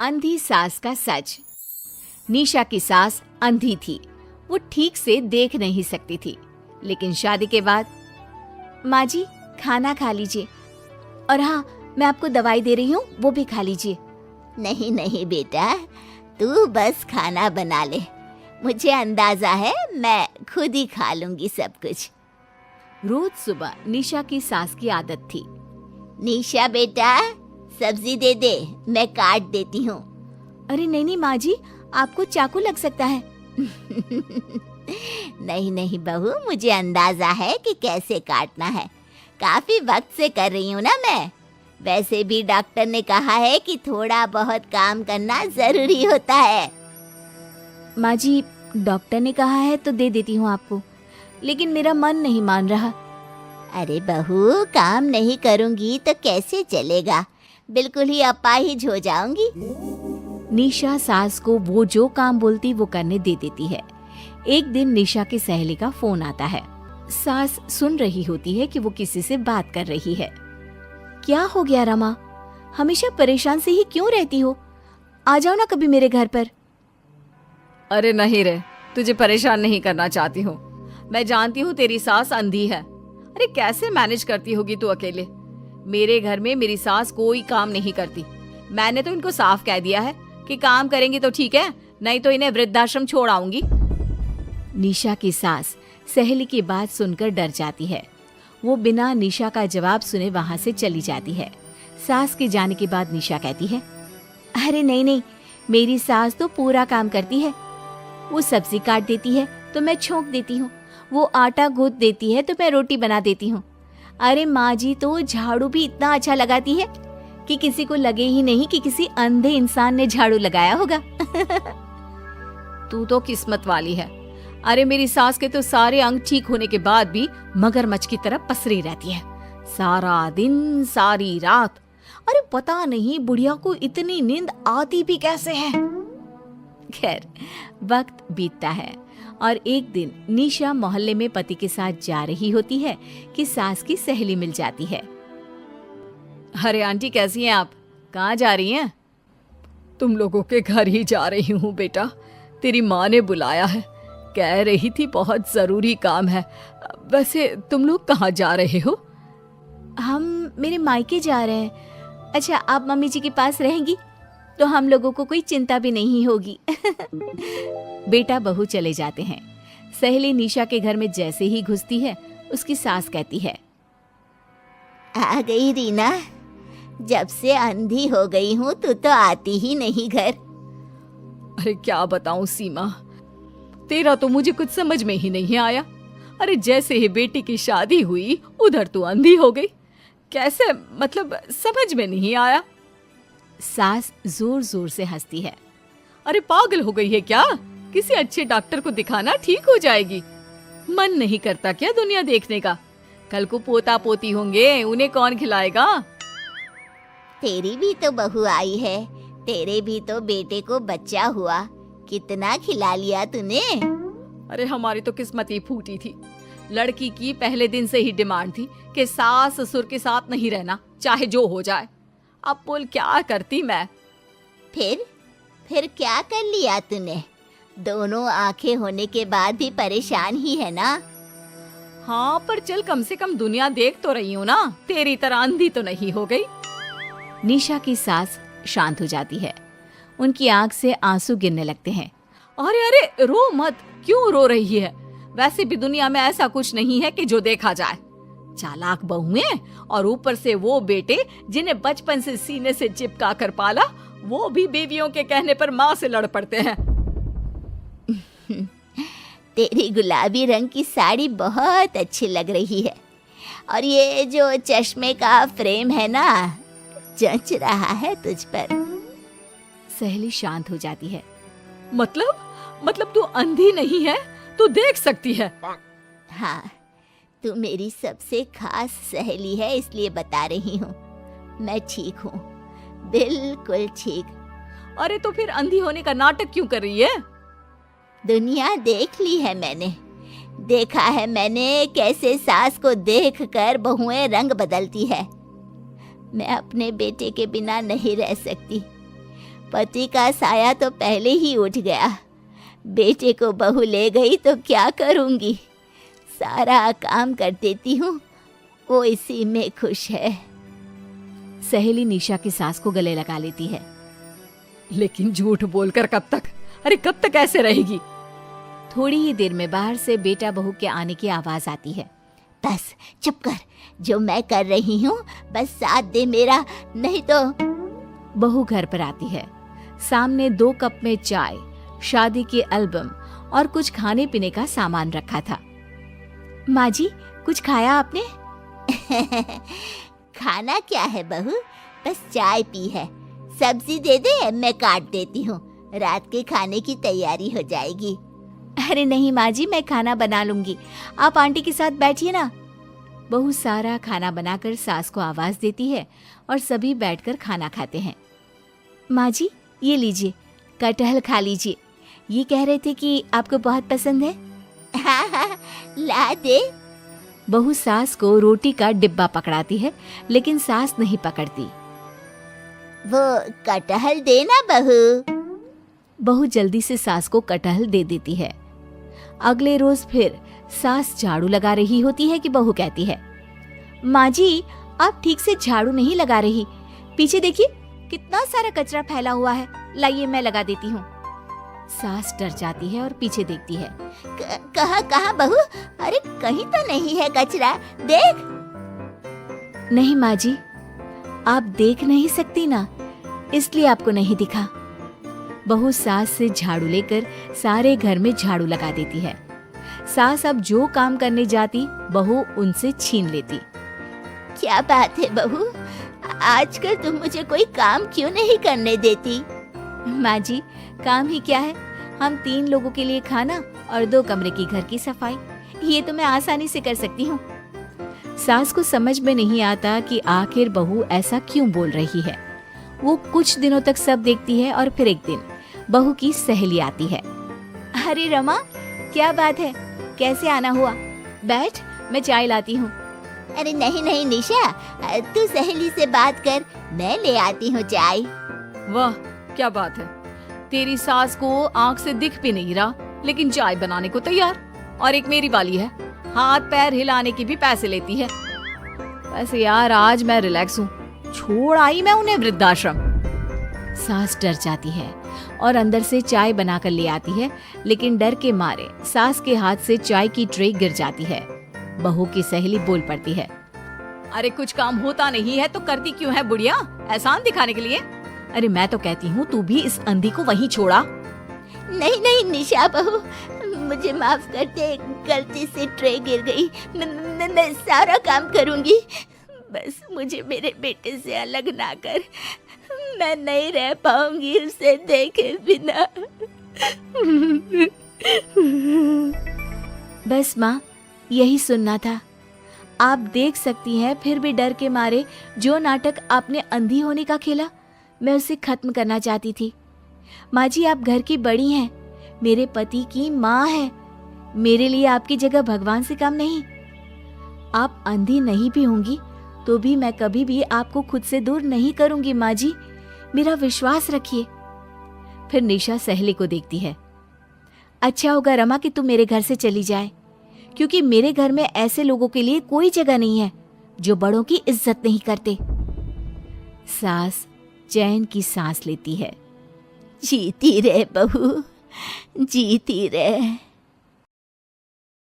अंधी सास का सच। निशा की सास अंधी थी। वो ठीक से देख नहीं सकती थी, लेकिन शादी के बाद, माँ जी खाना खा लीजिए, और हाँ मैं आपको दवाई दे रही हूँ, वो भी खा लीजिए। नहीं नहीं बेटा, तू बस खाना बना ले, मुझे अंदाजा है मैं खुद ही खा लूंगी सब कुछ। रोज सुबह निशा की सास की आदत थी। निशा बेटा, सब्जी दे दे, मैं काट देती हूँ। अरे नहीं नहीं माँ जी, आपको चाकू लग सकता है। नहीं नहीं बहू, मुझे अंदाजा है कि कैसे काटना है, काफी वक्त से कर रही हूँ ना मैं। वैसे भी डॉक्टर ने कहा है कि थोड़ा बहुत काम करना जरूरी होता है। माँ जी, डॉक्टर ने कहा है तो दे देती हूँ आपको, लेकिन मेरा मन नहीं मान रहा। अरे बहू, काम नहीं करूँगी तो कैसे चलेगा, बिल्कुल ही अपाहिज हो जाऊंगी। निशा सास को वो जो काम बोलती वो करने दे देती है। एक दिन निशा की सहेली का फोन आता है। सास सुन रही होती है कि वो किसी से बात कर रही है। क्या हो गया रमा, हमेशा परेशान से ही क्यों रहती हो? आ जाओ ना कभी मेरे घर पर। अरे नहीं रे, तुझे परेशान नहीं करना चाहती हूँ। मैं जानती हूँ तेरी सास अंधी है। अरे कैसे मैनेज करती होगी तू अकेले? मेरे घर में मेरी सास कोई काम नहीं करती। मैंने तो इनको साफ कह दिया है कि काम करेंगी तो ठीक है, नहीं तो इन्हें वृद्धाश्रम छोड़ आऊंगी। निशा की सास सहेली की बात सुनकर डर जाती है। वो बिना निशा का जवाब सुने वहां से चली जाती है। सास के जाने के बाद निशा कहती है, अरे नहीं नहीं, मेरी सास तो पूरा काम करती है। वो सब्जी काट देती है तो मैं छोंक देती हूँ, वो आटा गूंथ देती है तो मैं रोटी बना देती हूँ। अरे माँ जी तो झाड़ू भी इतना अच्छा लगाती है कि किसी को लगे ही नहीं कि किसी अंधे इंसान ने झाड़ू लगाया होगा। तू तो किस्मत वाली है। अरे मेरी सास के तो सारे अंग ठीक होने के बाद भी मगरमच्छ की तरह पसरी रहती है, सारा दिन सारी रात। अरे पता नहीं बुढ़िया को इतनी नींद आती भी कैसे है। खैर, वक्त बीतता है और एक दिन निशा मोहल्ले में पति के साथ जा रही होती है कि सास की सहेली मिल जाती है। अरे आंटी कैसी हैं आप? कहाँ जा रही हैं? तुम लोगों के घर ही जा रही हूँ बेटा, तेरी माँ ने बुलाया है, कह रही थी बहुत जरूरी काम है। वैसे तुम लोग कहाँ जा रहे हो? हम मेरे मायके जा रहे हैं। अच्छा, आप मम्मी जी के पास रहेंगी तो हम लोगों को कोई चिंता भी नहीं होगी। बेटा बहू चले जाते हैं। सहेली निशा के घर में जैसे ही घुसती है, उसकी सास कहती है, आ गई रीना, जब से अंधी हो गई हूँ तू तो आती ही नहीं घर। अरे क्या बताऊं सीमा, तेरा तो मुझे कुछ समझ में ही नहीं आया। अरे जैसे ही बेटी की शादी हुई उधर तू अंधी हो गई, कैसे? मतलब समझ में नहीं आया। सास जोर जोर से हंसती है। अरे पागल हो गई है क्या? किसी अच्छे डॉक्टर को दिखाना, ठीक हो जाएगी। मन नहीं करता क्या दुनिया देखने का? कल को पोता पोती होंगे, उन्हें कौन खिलाएगा? तेरी भी तो बहू आई है, तेरे भी तो बेटे को बच्चा हुआ, कितना खिला लिया तूने। अरे हमारी तो किस्मत ही फूटी थी। लड़की की पहले दिन से ही डिमांड थी कि सास ससुर के साथ नहीं रहना, चाहे जो हो जाए। अब बोल क्या करती मैं? फिर क्या कर लिया तूने? दोनों आंखें होने के बाद भी परेशान ही है ना? हाँ, पर चल कम से कम दुनिया देख तो रही हूँ ना, तेरी तरह अंधी तो नहीं हो गई। निशा की सास शांत हो जाती है। उनकी आंख से आंसू गिरने लगते हैं। अरे अरे रो मत, क्यों रो रही है? वैसे भी दुनिया में ऐसा कुछ नहीं है कि जो देखा जाए। चालाक बहुएं और ऊपर से वो बेटे जिन्हें बचपन से सीने से चिपका कर पाला, वो भी बीवियों के कहने पर माँ से लड़ पड़ते हैं। तेरी गुलाबी रंग की साड़ी बहुत अच्छी लग रही है, और ये जो चश्मे का फ्रेम है ना, जच रहा है तुझ पर। सहेली शांत हो जाती है। मतलब तू अंधी नहीं है, तू देख सकती है। हाँ, तू मेरी सबसे खास सहेली है, इसलिए बता रही हूँ। मैं ठीक हूँ, बिल्कुल ठीक। अरे तो फिर अंधी होने का नाटक क्यों कर रही है? दुनिया देख ली है मैंने, देखा है मैंने कैसे सास को देखकर बहुएं रंग बदलती है। मैं अपने बेटे के बिना नहीं रह सकती। पति का साया तो पहले ही उठ गया, बेटे को बहू ले गई तो क्या करूँगी। सारा काम कर देती हूँ, वो इसी में खुश है। सहेली निशा की सास को गले लगा लेती है। लेकिन झूठ बोलकर कब तक? अरे कब तक ऐसे रहेगी? थोड़ी ही देर में बाहर से बेटा बहू के आने की आवाज आती है। बस चुप कर, जो मैं कर रही हूँ बस साथ दे मेरा, नहीं तो। बहू घर पर आती है। सामने 2 कप में चाय, शादी के एल्बम और कुछ खाने पीने का सामान रखा था। माँ जी, कुछ खाया आपने? खाना क्या है बहू, बस चाय पी है। सब्जी दे दे, मैं काट देती हूँ, रात के खाने की तैयारी हो जाएगी। अरे नहीं माँ जी, मैं खाना बना लूंगी, आप आंटी के साथ बैठिए ना। बहू सारा खाना बनाकर सास को आवाज देती है और सभी बैठकर खाना खाते हैं। माँ जी, ये लीजिए, कटहल खा लीजिए, ये कह रहे थे कि आपको बहुत पसंद है। हाँ हाँ, ला दे। बहू सास को रोटी का डिब्बा पकड़ाती है, लेकिन सास नहीं पकड़ती। वो कटहल देना बहू। बहू जल्दी से सास को कटहल दे देती है। अगले रोज फिर सास झाड़ू लगा रही होती है कि बहू कहती है, माँ जी, आप ठीक से झाड़ू नहीं लगा रही, पीछे देखिए कितना सारा कचरा फैला हुआ है, लाइए मैं लगा देती हूँ। सास डर जाती है और पीछे देखती है। कहाँ बहू? अरे कहीं तो नहीं है कचरा, देख। नहीं माँ जी, आप देख नहीं सकती ना, इसलिए आपको नहीं दिखा। बहू सास से झाड़ू लेकर सारे घर में झाड़ू लगा देती है। सास अब जो काम करने जाती, बहू उनसे छीन लेती। क्या बात है बहू, आजकल तुम मुझे कोई काम क्यों नहीं करने देती? माँ जी, काम ही क्या है, हम 3 लोगों के लिए खाना और 2 कमरे की घर की सफाई, ये तो मैं आसानी से कर सकती हूँ। सास को समझ में नहीं आता कि आखिर बहू ऐसा क्यों बोल रही है। वो कुछ दिनों तक सब देखती है और फिर एक दिन बहू की सहेली आती है। अरे रमा, क्या बात है, कैसे आना हुआ? बैठ, मैं चाय लाती हूँ। अरे नहीं नहीं निशा, तू सहेली से बात कर, मैं ले आती हूँ चाय। वाह, क्या बात है, तेरी सास को आंख से दिख भी नहीं रहा, लेकिन चाय बनाने को तैयार। और एक मेरी वाली है, हाथ पैर हिलाने के भी पैसे लेती है। वैसे यार आज मैं रिलैक्स हूँ, छोड़ आई मैं उन्हें वृद्धाश्रम। सास डर जाती है और अंदर से चाय बनाकर ले आती है, लेकिन डर के मारे सास के हाथ से चाय की ट्रे गिर जाती है। बहू की सहेली बोल पड़ती है, अरे कुछ काम होता नहीं है तो करती क्यों है बुढ़िया, एहसान दिखाने के लिए? अरे मैं तो कहती हूँ तू भी इस अंधी को वहीं छोड़ा। नहीं नहीं निशा बहू, मुझे माफ कर दे, गलती से ट्रे गिर गई, मैं सारा काम करूँगी, बस मुझे मेरे बेटे से अलग ना कर, मैं नहीं रह पाऊंगी उसे देखे बिना। बस माँ, यही सुनना था। आप देख सकती हैं, फिर भी डर के मारे जो नाटक आपने अंधी होने का खेला, मैं उसे खत्म करना चाहती थी। माँ जी, आप घर की बड़ी हैं, मेरे पति की माँ है, मेरे लिए आपकी जगह भगवान से कम नहीं। आप अंधी नहीं भी होंगी तो भी मैं कभी भी आपको खुद से दूर नहीं करूंगी। माँ जी, मेरा विश्वास रखिए। फिर निशा सहेली को देखती है। अच्छा होगा रमा कि तू मेरे घर से चली जाए, क्योंकि मेरे घर में ऐसे लोगों के लिए कोई जगह नहीं है जो बड़ों की इज्जत नहीं करते। सास चैन की सांस लेती है। जीती रहे बहू, जीती रहे।